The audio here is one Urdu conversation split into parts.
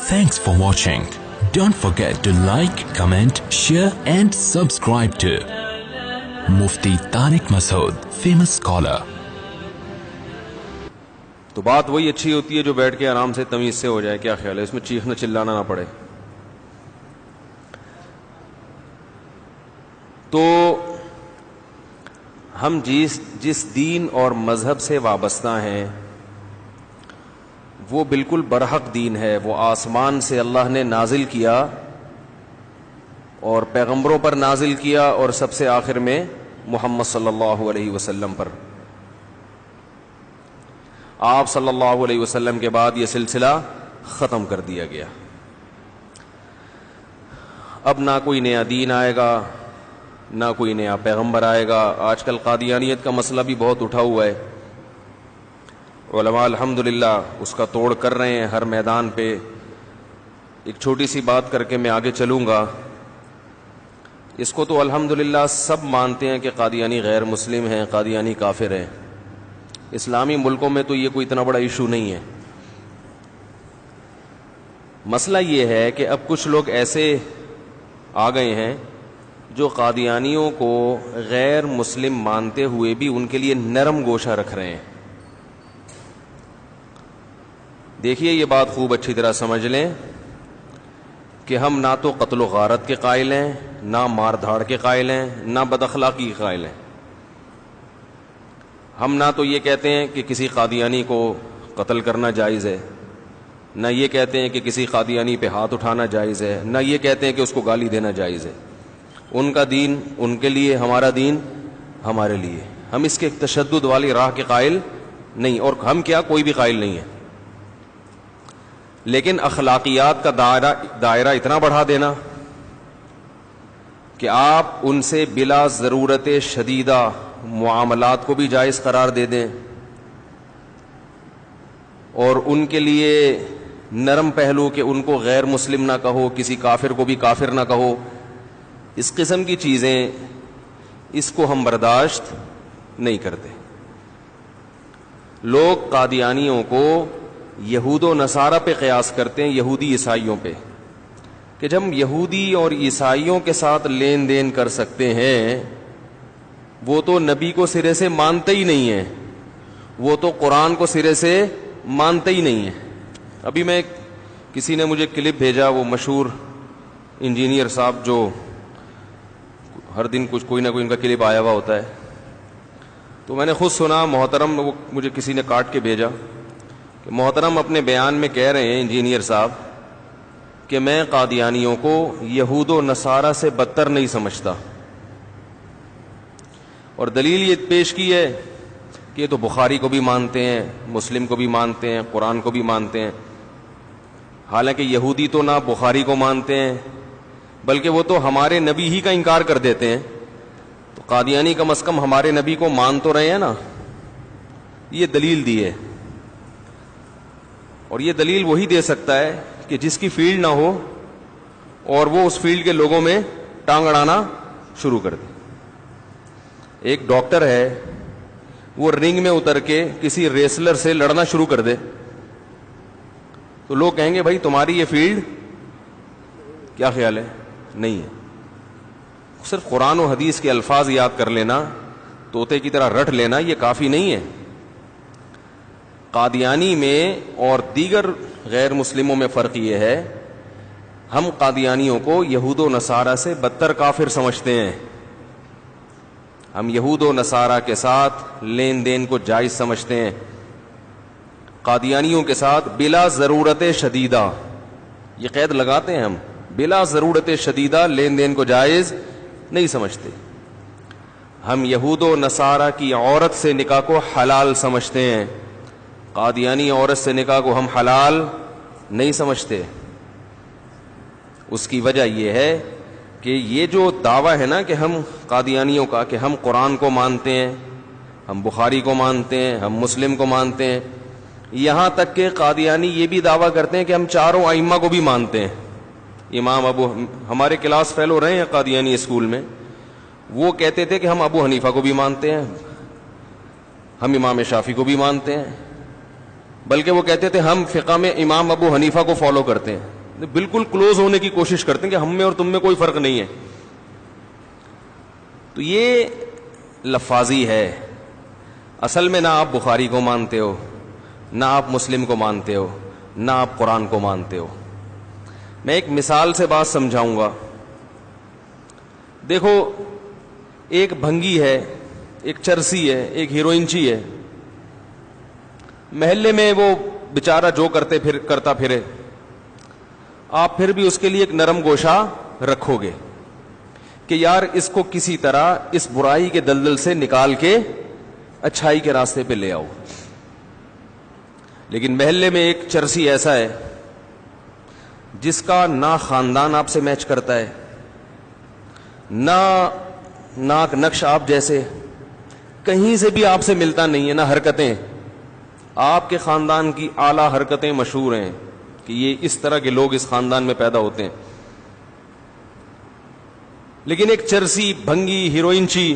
Thanks for watching. Don't forget to like, comment, share and subscribe to Mufti Tariq Masood, famous scholar. تو بات وہی اچھی ہوتی ہے جو بیٹھ کے آرام سے تمیز سے ہو جائے. کیا خیال ہے؟ اس میں چیخنا چلانا نہ پڑے. تو ہم جس دین اور مذہب سے وابستہ ہیں وہ بالکل برحق دین ہے. وہ آسمان سے اللہ نے نازل کیا اور پیغمبروں پر نازل کیا اور سب سے آخر میں محمد صلی اللہ علیہ وسلم پر. آپ صلی اللہ علیہ وسلم کے بعد یہ سلسلہ ختم کر دیا گیا. اب نہ کوئی نیا دین آئے گا, نہ کوئی نیا پیغمبر آئے گا. آج کل قادیانیت کا مسئلہ بھی بہت اٹھا ہوا ہے. علماء الحمدللہ اس کا توڑ کر رہے ہیں ہر میدان پہ. ایک چھوٹی سی بات کر کے میں آگے چلوں گا. اس کو تو الحمدللہ سب مانتے ہیں کہ قادیانی غیر مسلم ہیں, قادیانی کافر ہیں. اسلامی ملکوں میں تو یہ کوئی اتنا بڑا ایشو نہیں ہے. مسئلہ یہ ہے کہ اب کچھ لوگ ایسے آ گئے ہیں جو قادیانیوں کو غیر مسلم مانتے ہوئے بھی ان کے لیے نرم گوشہ رکھ رہے ہیں. دیکھیے یہ بات خوب اچھی طرح سمجھ لیں کہ ہم نہ تو قتل و غارت کے قائل ہیں, نہ مار دھاڑ کے قائل ہیں, نہ بد اخلاقی کے قائل ہیں. ہم نہ تو یہ کہتے ہیں کہ کسی قادیانی کو قتل کرنا جائز ہے, نہ یہ کہتے ہیں کہ کسی قادیانی پہ ہاتھ اٹھانا جائز ہے, نہ یہ کہتے ہیں کہ اس کو گالی دینا جائز ہے. ان کا دین ان کے لیے, ہمارا دین ہمارے لیے. ہم اس کے تشدد والی راہ کے قائل نہیں, اور ہم کیا کوئی بھی قائل نہیں ہے. لیکن اخلاقیات کا دائرہ اتنا بڑھا دینا کہ آپ ان سے بلا ضرورت شدیدہ معاملات کو بھی جائز قرار دے دیں اور ان کے لیے نرم پہلو کہ ان کو غیر مسلم نہ کہو, کسی کافر کو بھی کافر نہ کہو, اس قسم کی چیزیں, اس کو ہم برداشت نہیں کرتے. لوگ قادیانیوں کو یہود و نصارہ پہ قیاس کرتے ہیں, یہودی عیسائیوں پہ, کہ جب ہم یہودی اور عیسائیوں کے ساتھ لین دین کر سکتے ہیں, وہ تو نبی کو سرے سے مانتے ہی نہیں ہیں, وہ تو قرآن کو سرے سے مانتے ہی نہیں ہیں. ابھی میں کسی نے مجھے کلپ بھیجا, وہ مشہور انجینئر صاحب جو ہر دن کوئی نہ کوئی ان کا کلپ آیا ہوا ہوتا ہے, تو میں نے خود سنا محترم, وہ مجھے کسی نے کاٹ کے بھیجا کہ محترم اپنے بیان میں کہہ رہے ہیں انجینئر صاحب کہ میں قادیانیوں کو یہود و نصارہ سے بدتر نہیں سمجھتا, اور دلیل یہ پیش کی ہے کہ یہ تو بخاری کو بھی مانتے ہیں, مسلم کو بھی مانتے ہیں, قرآن کو بھی مانتے ہیں. حالانکہ یہودی تو نہ بخاری کو مانتے ہیں بلکہ وہ تو ہمارے نبی ہی کا انکار کر دیتے ہیں. تو قادیانی کم از کم ہمارے نبی کو مان تو رہے ہیں نا. یہ دلیل دی ہے, اور یہ دلیل وہی دے سکتا ہے کہ جس کی فیلڈ نہ ہو اور وہ اس فیلڈ کے لوگوں میں ٹانگ اڑانا شروع کر دے. ایک ڈاکٹر ہے, وہ رنگ میں اتر کے کسی ریسلر سے لڑنا شروع کر دے تو لوگ کہیں گے بھائی تمہاری یہ فیلڈ, کیا خیال ہے؟ نہیں ہے. صرف قرآن و حدیث کے الفاظ یاد کر لینا, طوطے کی طرح رٹ لینا, یہ کافی نہیں ہے. قادیانی میں اور دیگر غیر مسلموں میں فرق یہ ہے, ہم قادیانیوں کو یہود و نصارہ سے بدتر کافر سمجھتے ہیں. ہم یہود و نصارہ کے ساتھ لین دین کو جائز سمجھتے ہیں, قادیانیوں کے ساتھ بلا ضرورت شدیدہ, یہ قید لگاتے ہیں ہم, بلا ضرورت شدیدہ لین دین کو جائز نہیں سمجھتے. ہم یہود و نصارہ کی عورت سے نکاح کو حلال سمجھتے ہیں, قادیانی عورت سے نکاح کو ہم حلال نہیں سمجھتے. اس کی وجہ یہ ہے کہ یہ جو دعویٰ ہے نا کہ ہم قادیانیوں کا کہ ہم قرآن کو مانتے ہیں, ہم بخاری کو مانتے ہیں, ہم مسلم کو مانتے ہیں, یہاں تک کہ قادیانی یہ بھی دعویٰ کرتے ہیں کہ ہم چاروں ائمہ کو بھی مانتے ہیں. امام ہمارے کلاس فیلو رہے ہیں قادیانی اسکول میں, وہ کہتے تھے کہ ہم ابو حنیفہ کو بھی مانتے ہیں, ہم امام شافعی کو بھی مانتے ہیں, بلکہ وہ کہتے تھے ہم فقہ میں امام ابو حنیفہ کو فالو کرتے ہیں. بالکل کلوز ہونے کی کوشش کرتے ہیں کہ ہم میں اور تم میں کوئی فرق نہیں ہے. تو یہ لفاظی ہے. اصل میں نہ آپ بخاری کو مانتے ہو، نہ آپ مسلم کو مانتے ہو، نہ آپ قرآن کو مانتے ہو. میں ایک مثال سے بات سمجھاؤں گا. دیکھو، ایک بھنگی ہے، ایک چرسی ہے، ایک ہیروئنچی ہے. محلے میں وہ بیچارہ جو کرتا پھرے، آپ پھر بھی اس کے لیے ایک نرم گوشہ رکھو گے کہ یار اس کو کسی طرح اس برائی کے دلدل سے نکال کے اچھائی کے راستے پہ لے آؤ. لیکن محلے میں ایک چرسی ایسا ہے جس کا نہ خاندان آپ سے میچ کرتا ہے، نہ ناک نقش آپ جیسے، کہیں سے بھی آپ سے ملتا نہیں ہے، نہ حرکتیں. آپ کے خاندان کی اعلیٰ حرکتیں مشہور ہیں کہ یہ اس طرح کے لوگ اس خاندان میں پیدا ہوتے ہیں. لیکن ایک چرسی بھنگی ہیروئنچی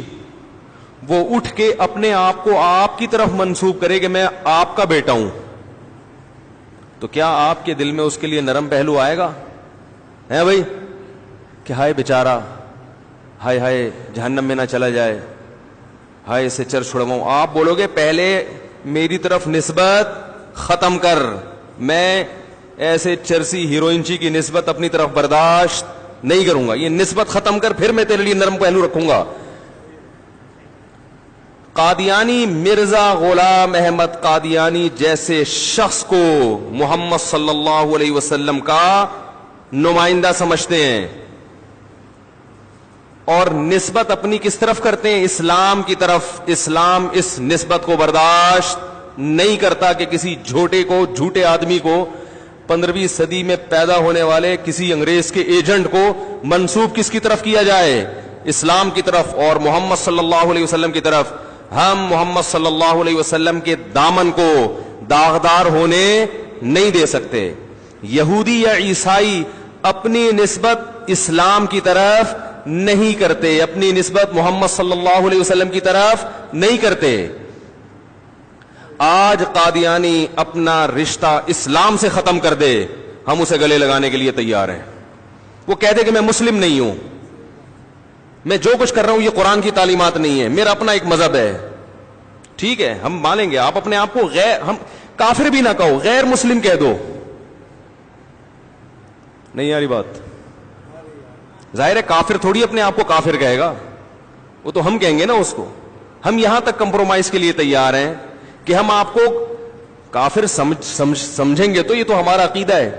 وہ اٹھ کے اپنے آپ کو آپ کی طرف منسوب کرے کہ میں آپ کا بیٹا ہوں، تو کیا آپ کے دل میں اس کے لیے نرم پہلو آئے گا؟ ہے بھائی کہ ہائے بیچارہ، ہائے ہائے جہنم میں نہ چلا جائے، ہائے اسے چر چھڑواؤں. آپ بولو گے پہلے میری طرف نسبت ختم کر، میں ایسے چرسی ہیروئنچی کی نسبت اپنی طرف برداشت نہیں کروں گا، یہ نسبت ختم کر، پھر میں تیرے لیے نرم پہلو رکھوں گا. قادیانی مرزا غلام احمد قادیانی جیسے شخص کو محمد صلی اللہ علیہ وسلم کا نمائندہ سمجھتے ہیں اور نسبت اپنی کس طرف کرتے ہیں؟ اسلام کی طرف. اسلام اس نسبت کو برداشت نہیں کرتا کہ کسی جھوٹے آدمی کو 15ویں صدی میں پیدا ہونے والے کسی انگریز کے ایجنٹ کو منسوب کس کی طرف کیا جائے؟ اسلام کی طرف اور محمد صلی اللہ علیہ وسلم کی طرف. ہم محمد صلی اللہ علیہ وسلم کے دامن کو داغدار ہونے نہیں دے سکتے. یہودی یا عیسائی اپنی نسبت اسلام کی طرف نہیں کرتے، اپنی نسبت محمد صلی اللہ علیہ وسلم کی طرف نہیں کرتے. آج قادیانی اپنا رشتہ اسلام سے ختم کر دے، ہم اسے گلے لگانے کے لیے تیار ہیں. وہ کہتے کہ میں مسلم نہیں ہوں، میں جو کچھ کر رہا ہوں یہ قرآن کی تعلیمات نہیں ہے، میرا اپنا ایک مذہب ہے. ٹھیک ہے، ہم مانیں گے. آپ اپنے آپ کو ہم کافر بھی نہ کہو، غیر مسلم کہہ دو. نہیں آ رہی بات؟ ظاہر ہے کافر تھوڑی اپنے آپ کو کافر کہے گا، وہ تو ہم کہیں گے نا اس کو. ہم یہاں تک کمپرومائز کے لیے تیار ہیں کہ ہم آپ کو کافر سمجھیں گے تو یہ تو ہمارا عقیدہ ہے،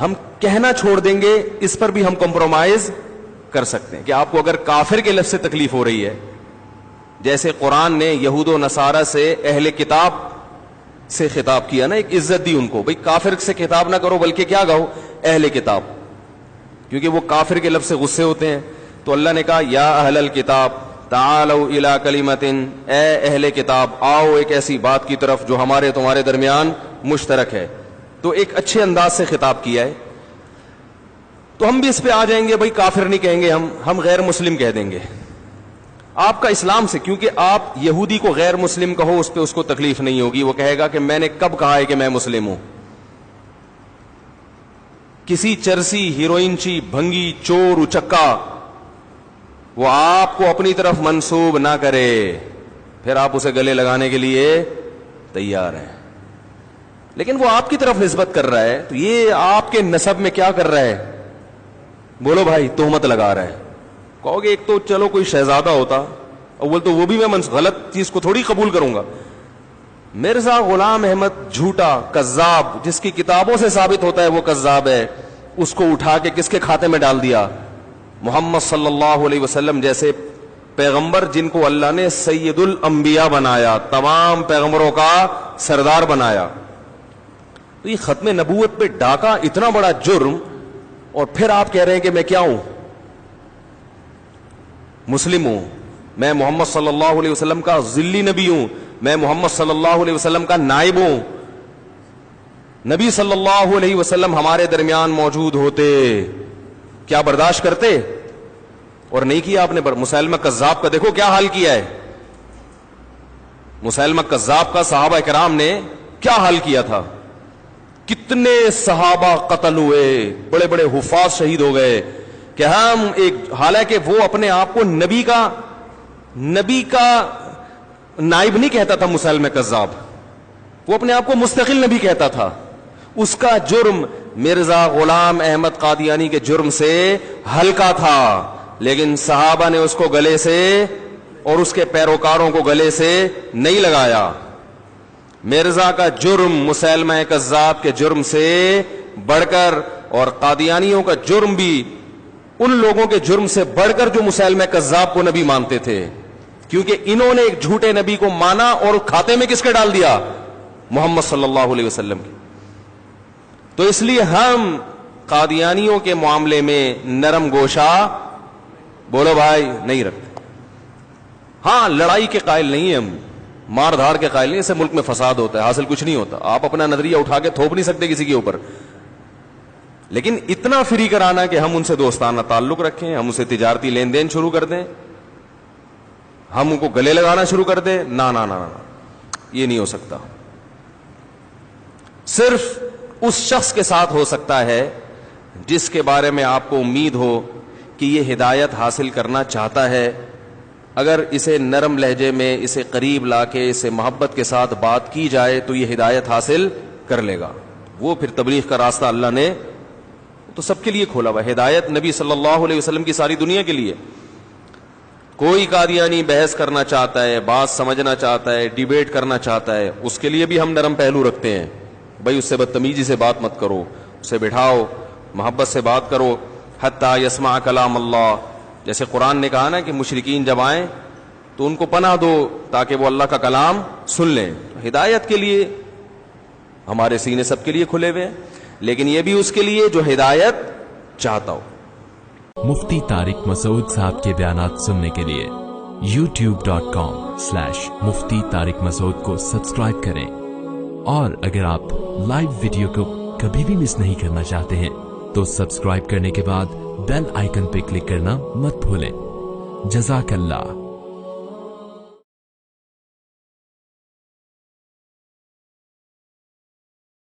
ہم کہنا چھوڑ دیں گے، اس پر بھی ہم کمپرومائز کر سکتے ہیں کہ آپ کو اگر کافر کے لفظ سے تکلیف ہو رہی ہے، جیسے قرآن نے یہود و نصارہ سے اہل کتاب سے خطاب کیا نا، ایک عزت دی ان کو، بھئی کافر سے خطاب نہ کرو بلکہ کیا کہو؟ اہل کتاب، کیونکہ وہ کافر کے لفظ سے غصے ہوتے ہیں. تو اللہ نے کہا یا اہل الکتاب تعالوا الی کلمۃ، اے اہل کتاب آؤ ایک ایسی بات کی طرف جو ہمارے تمہارے درمیان مشترک ہے. تو ایک اچھے انداز سے خطاب کیا ہے. تو ہم بھی اس پہ آ جائیں گے، بھائی کافر نہیں کہیں گے، ہم غیر مسلم کہہ دیں گے. آپ کا اسلام سے، کیونکہ آپ یہودی کو غیر مسلم کہو اس پہ اس کو تکلیف نہیں ہوگی، وہ کہے گا کہ میں نے کب کہا ہے کہ میں مسلم ہوں. کسی چرسی ہیروئنچی بھنگی چور اچکا وہ آپ کو اپنی طرف منسوب نہ کرے، پھر آپ اسے گلے لگانے کے لیے تیار ہیں. لیکن وہ آپ کی طرف نسبت کر رہا ہے تو یہ آپ کے نسب میں کیا کر رہا ہے؟ بولو بھائی، تہمت لگا رہا ہے. کہو گے ایک تو چلو کوئی شہزادہ ہوتا، اول تو وہ بھی میں غلط چیز کو تھوڑی قبول کروں گا. مرزا غلام احمد جھوٹا کذاب، جس کی کتابوں سے ثابت ہوتا ہے وہ کذاب ہے، اس کو اٹھا کے کس کے کھاتے میں ڈال دیا؟ محمد صلی اللہ علیہ وسلم جیسے پیغمبر جن کو اللہ نے سید الانبیاء بنایا، تمام پیغمبروں کا سردار بنایا. تو یہ ختم نبوت پہ ڈاکہ اتنا بڑا جرم، اور پھر آپ کہہ رہے ہیں کہ میں کیا ہوں؟ مسلم ہوں، میں محمد صلی اللہ علیہ وسلم کا ذلی نبی ہوں، میں محمد صلی اللہ علیہ وسلم کا نائب ہوں. نبی صلی اللہ علیہ وسلم ہمارے درمیان موجود ہوتے، کیا برداشت کرتے؟ اور نہیں کیا آپ نے. مسیلمہ کذاب کا دیکھو کیا حال کیا ہے. مسیلمہ کذاب کا صحابہ کرام نے کیا حال کیا تھا. کتنے صحابہ قتل ہوئے, بڑے بڑے حفاظ شہید ہو گئے کہ ہم ایک, حالانکہ وہ اپنے آپ کو نبی کا نائب نہیں کہتا تھا مسلمہ کذاب, وہ اپنے آپ کو مستقل نبی کہتا تھا. اس کا جرم مرزا غلام احمد قادیانی کے جرم سے ہلکا تھا, لیکن صحابہ نے اس کو گلے سے اور اس کے پیروکاروں کو گلے سے نہیں لگایا. مرزا کا جرم مسلمہ کذاب کے جرم سے بڑھ کر, اور قادیانیوں کا جرم بھی ان لوگوں کے جرم سے بڑھ کر جو مسلمہ کذاب کو نبی مانتے تھے, کیونکہ انہوں نے ایک جھوٹے نبی کو مانا اور کھاتے میں کس کے ڈال دیا؟ محمد صلی اللہ علیہ وسلم کی. تو اس لیے ہم قادیانیوں کے معاملے میں نرم گوشا, بولو بھائی, نہیں رکھتے. ہاں, لڑائی کے قائل نہیں ہیں ہم, مار دھار کے قائل نہیں, اس سے ملک میں فساد ہوتا ہے, حاصل کچھ نہیں ہوتا. آپ اپنا نظریہ اٹھا کے تھوپ نہیں سکتے کسی کے اوپر, لیکن اتنا فری کرانا کہ ہم ان سے دوستانہ تعلق رکھیں, ہم اسے تجارتی لین دین شروع کر دیں, ہم ان کو گلے لگانا شروع کر دیں, نا نا نا نا, یہ نہیں ہو سکتا. صرف اس شخص کے ساتھ ہو سکتا ہے جس کے بارے میں آپ کو امید ہو کہ یہ ہدایت حاصل کرنا چاہتا ہے. اگر اسے نرم لہجے میں, اسے قریب لا کے, اسے محبت کے ساتھ بات کی جائے تو یہ ہدایت حاصل کر لے گا. وہ پھر تبلیغ کا راستہ اللہ نے تو سب کے لیے کھولا ہوا. ہدایت نبی صلی اللہ علیہ وسلم کی ساری دنیا کے لیے. کوئی قادیانی بحث کرنا چاہتا ہے, بات سمجھنا چاہتا ہے, ڈیبیٹ کرنا چاہتا ہے, اس کے لیے بھی ہم نرم پہلو رکھتے ہیں. بھائی اس سے بدتمیزی سے بات مت کرو, اسے بٹھاؤ, محبت سے بات کرو. حتی یسمع کلام اللہ, جیسے قرآن نے کہا نا کہ مشرکین جب آئیں تو ان کو پناہ دو تاکہ وہ اللہ کا کلام سن لیں. ہدایت کے لیے ہمارے سینے سب کے لیے کھلے ہوئے ہیں, لیکن یہ بھی اس کے لیے جو ہدایت چاہتا ہو. مفتی طارق مسعود صاحب کے بیانات سننے کے لیے youtube.com/مفتی طارق مسعود کو سبسکرائب کریں, اور اگر آپ لائیو ویڈیو کو کبھی بھی مس نہیں کرنا چاہتے ہیں تو سبسکرائب کرنے کے بعد بیل آئیکن پہ کلک کرنا مت بھولیں. جزاک اللہ.